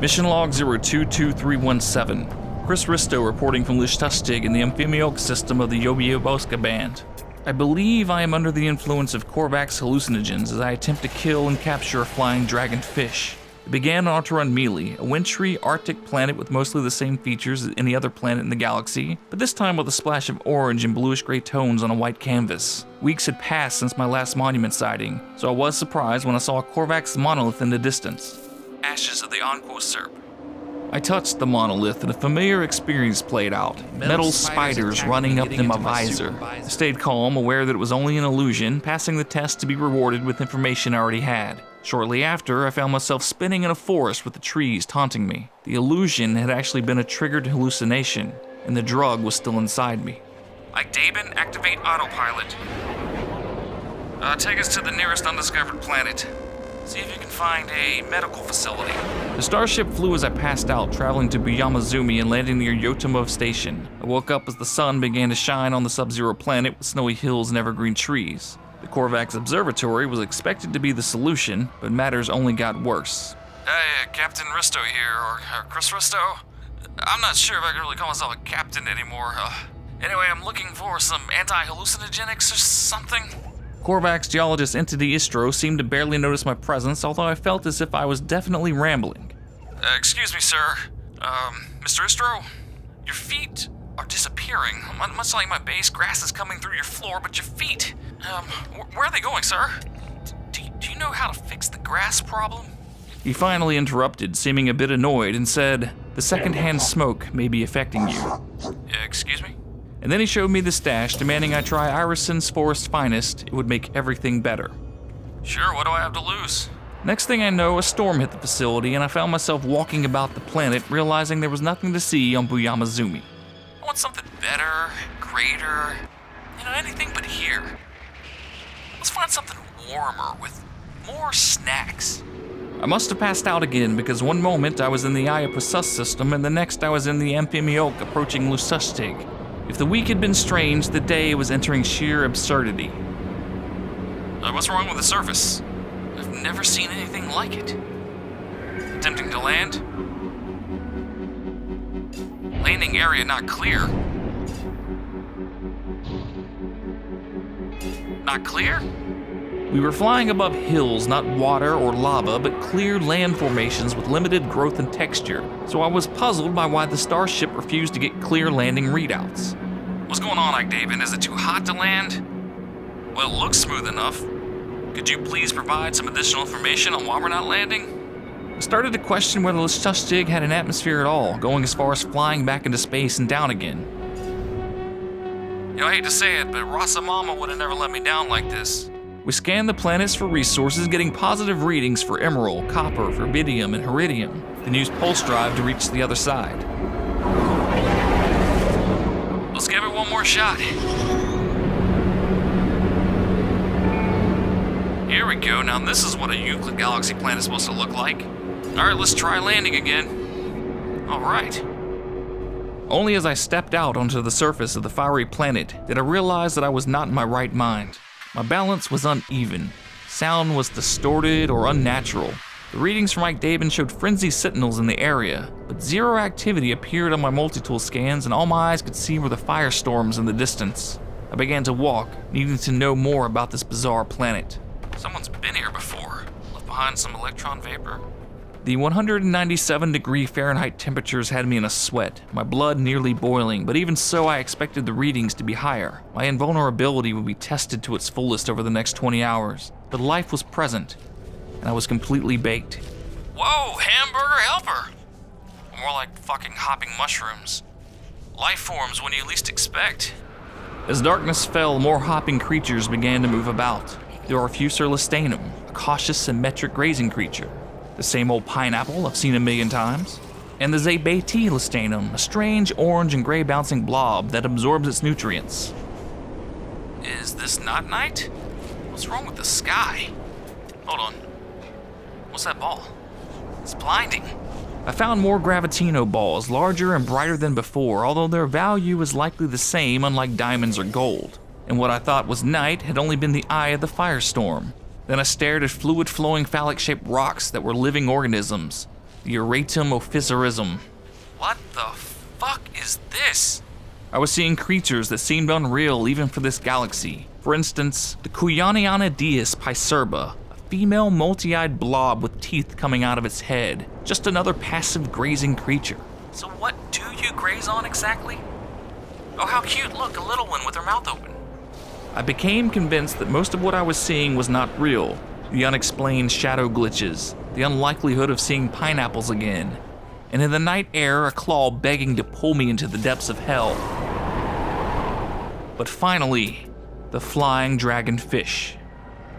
Mission log 022317. Chris Risto reporting from Lischuchtig in the Amphibious system of the Yobiboska band. I believe I am under the influence of Korvax hallucinogens as I attempt to kill and capture a flying dragonfish. It began on Arteron Mealy, a wintry Arctic planet with mostly the same features as any other planet in the galaxy, but this time with a splash of orange and bluish-gray tones on a white canvas. Weeks had passed since my last monument sighting, so I was surprised when I saw a Korvax monolith in the distance. Ashes of the Onquo Serp. I touched the monolith and a familiar experience played out. Metal spiders running up in my visor. I stayed calm, aware that it was only an illusion, passing the test to be rewarded with information I already had. Shortly after, I found myself spinning in a forest with the trees taunting me. The illusion had actually been a triggered hallucination, and the drug was still inside me. Dabin, activate autopilot. Take us to the nearest undiscovered planet. See if you can find a medical facility. The starship flew as I passed out, traveling to Buyamazumi and landing near Yotomov Station. I woke up as the sun began to shine on the sub-zero planet with snowy hills and evergreen trees. The Korvax Observatory was expected to be the solution, but matters only got worse. Hey, Captain Risto here, or Chris Risto? I'm not sure if I can really call myself a captain anymore. Anyway, I'm looking for some anti-hallucinogenics or something. Korvax geologist entity Istro seemed to barely notice my presence, although I felt as if I was definitely rambling. Excuse me, sir. Mr. Istro? Your feet are disappearing. Much like my base, grass is coming through your floor, but your feet... where are they going, sir? Do you know how to fix the grass problem? He finally interrupted, seeming a bit annoyed, and said, "The secondhand smoke may be affecting you." Excuse me? And then he showed me the stash, demanding I try Irison's Forest Finest. It would make everything better. Sure, what do I have to lose? Next thing I know, a storm hit the facility, and I found myself walking about the planet, realizing there was nothing to see on Buyamazumi. I want something better, greater, anything but here. Let's find something warmer with more snacks. I must have passed out again, because one moment I was in the Iapesus system, and the next I was in the Amphibious approaching Lischuchtig. If the week had been strange, the day was entering sheer absurdity. What's wrong with the surface? I've never seen anything like it. Attempting to land? Landing area not clear. Not clear? We were flying above hills, not water or lava, but clear land formations with limited growth and texture, so I was puzzled by why the starship refused to get clear landing readouts. What's going on, David? Is it too hot to land? Well, it looks smooth enough. Could you please provide some additional information on why we're not landing? I started to question whether Lischuchtig had an atmosphere at all, going as far as flying back into space and down again. I hate to say it, but Rasa Mama would have never let me down like this. We scanned the planets for resources, getting positive readings for emerald, copper, rubidium, and iridium. Then used pulse drive to reach the other side. Let's give it one more shot. Here we go. Now this is what a Euclid galaxy planet is supposed to look like. Alright, let's try landing again. Alright. Only as I stepped out onto the surface of the fiery planet did I realize that I was not in my right mind. My balance was uneven. Sound was distorted or unnatural. The readings from Dabin showed frenzied sentinels in the area, but zero activity appeared on my multi-tool scans and all my eyes could see were the firestorms in the distance. I began to walk, needing to know more about this bizarre planet. Someone's been here before. Left behind some electron vapor. The 197-degree Fahrenheit temperatures had me in a sweat, my blood nearly boiling, but even so I expected the readings to be higher. My invulnerability would be tested to its fullest over the next 20 hours, but life was present, and I was completely baked. Whoa, hamburger helper! More like fucking hopping mushrooms. Life forms when you least expect. As darkness fell, more hopping creatures began to move about. There were Fusar listanum, a cautious, symmetric grazing creature. The same old pineapple I've seen a million times. And the Zabati listanum, a strange orange and gray bouncing blob that absorbs its nutrients. Is this not night? What's wrong with the sky? Hold on. What's that ball? It's blinding. I found more Gravitino balls, larger and brighter than before, although their value is likely the same, unlike diamonds or gold. And what I thought was night had only been the eye of the firestorm. Then I stared at fluid-flowing phallic-shaped rocks that were living organisms. the Eratum officiarism. What the fuck is this? I was seeing creatures that seemed unreal even for this galaxy. For instance, the Kuyaniana Deus Pycerba, a female multi-eyed blob with teeth coming out of its head. Just another passive grazing creature. So what do you graze on exactly? Oh, how cute, look, a little one with her mouth open. I became convinced that most of what I was seeing was not real. The unexplained shadow glitches, the unlikelihood of seeing pineapples again, and in the night air, a claw begging to pull me into the depths of hell. But finally, the flying dragonfish.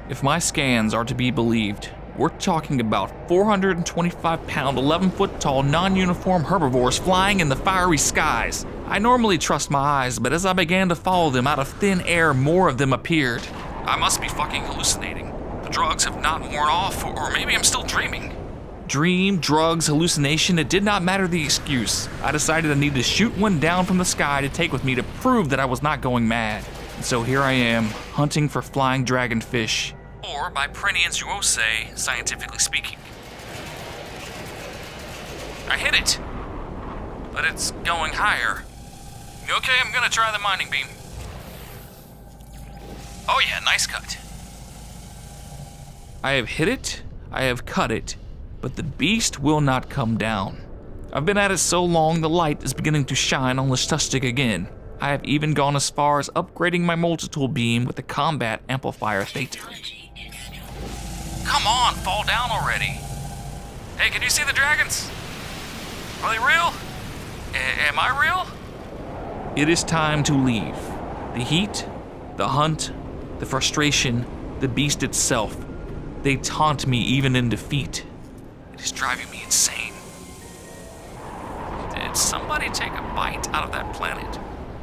If my scans are to be believed, we're talking about 425-pound, 11-foot-tall, non-uniform herbivores flying in the fiery skies. I normally trust my eyes, but as I began to follow them out of thin air, more of them appeared. I must be fucking hallucinating. The drugs have not worn off, or maybe I'm still dreaming. Dream, drugs, hallucination, it did not matter the excuse. I decided I needed to shoot one down from the sky to take with me to prove that I was not going mad. And so here I am, hunting for flying dragonfish. Or, by Preniensuose, scientifically speaking. I hit it, but it's going higher. Okay, I'm gonna try the mining beam. Oh yeah, nice cut. I have hit it, I have cut it, but the beast will not come down. I've been at it so long the light is beginning to shine on Lischuchtig again. I have even gone as far as upgrading my multi-tool beam with the combat amplifier theta. Come on, fall down already. Hey, can you see the dragons? Are they real? Am I real? It is time to leave. The heat, the hunt, the frustration, the beast itself. They taunt me even in defeat. It is driving me insane. Did somebody take a bite out of that planet?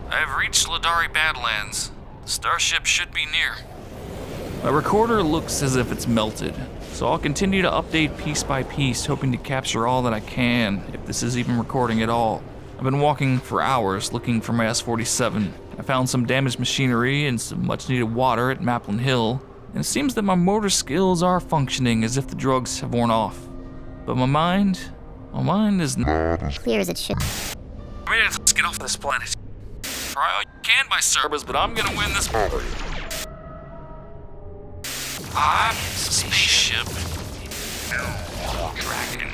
I have reached Ladari Badlands. The starship should be near. My recorder looks as if it's melted, so I'll continue to update piece by piece, hoping to capture all that I can, if this is even recording at all. I've been walking for hours looking for my S-47. I found some damaged machinery and some much-needed water at Maplin Hill, and it seems that my motor skills are functioning as if the drugs have worn off. But my mind is not clear as it should. Let's get off this planet. Try all you can by Cerbas, but I'm gonna win this battle. I'm spaceship. Dragon.